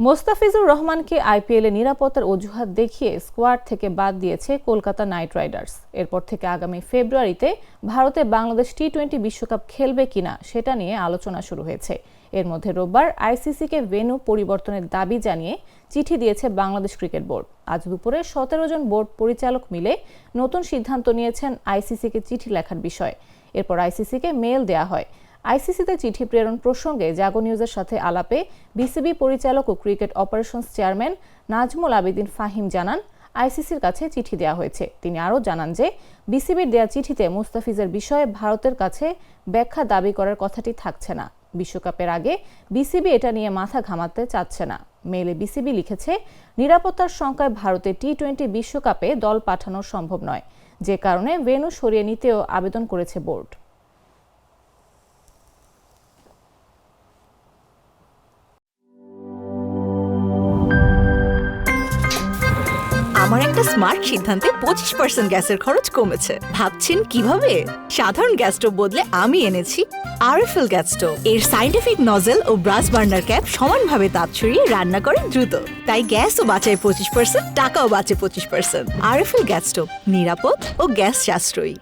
মোস্তাফিজুর রহমানকে আইপিএলে নিরাপত্তার অজুহাত দেখিয়ে স্কোয়াড থেকে বাদ দিয়েছে কলকাতা নাইট রাইডার্স। এরপর থেকে আগামী ফেব্রুয়ারিতে ভারতে বাংলাদেশ টি-20 বিশ্বকাপ খেলবে কিনা সেটা নিয়ে আলোচনা শুরু হয়েছে। এর মধ্যে রোববার আইসিসিকে ভেন্যু পরিবর্তনের দাবি জানিয়ে চিঠি দিয়েছে বাংলাদেশ ক্রিকেট বোর্ড। আজ দুপুরে 17 জন বোর্ড পরিচালক মিলে নতুন সিদ্ধান্ত নিয়েছেন আইসিসিকে চিঠি লেখার বিষয়ে। এরপর আইসিসিকে মেইল দেয়া হয়। আইসিসিতে চিঠি প্রেরণ প্রসঙ্গে জাগো নিউজের সাথে আলাপে বিসিবি পরিচালক ও cricket operations chairman Nazmul Abedin Fahim জানান, আইসিসির কাছে চিঠি দেওয়া হয়েছে। তিনি আরও জানান যে বিসিবির দেয়া চিঠিতে মুস্তাফিজের বিষয়ে ভারতের কাছে ব্যাখ্যা দাবি করার কথাটি থাকছে না। বিশ্বকাপের আগে বিসিবি এটা নিয়ে মাথা ঘামাতে চাচ্ছে না। মেইলে বিসিবি লিখেছে, নিরাপত্তার শঙ্কায় ভারতে টি-20 বিশ্বকাপে দল পাঠানো সম্ভব নয়, যে কারণে ভেন্যু সরিয়ে নিতেও আবেদন করেছে বোর্ড। আমার একটা স্মার্ট সিদ্ধান্তে 25% গ্যাসের খরচ কমেছে। ভাবছেন কিভাবে? সাধারণ গ্যাস স্টোভ বদলে আমি এনেছি আরএফএল গ্যাস স্টোভ। এর সাইন্টিফিক নজল ও ব্রাস বার্নার ক্যাপ সমানভাবে তাপ ছড়িয়ে রান্না করে দ্রুত। তাই গ্যাসও বাঁচায় 25%, টাকাও বাঁচে 25%। আরএফএল গ্যাস স্টোভ নিরাপদ ও গ্যাস সাশ্রয়ী।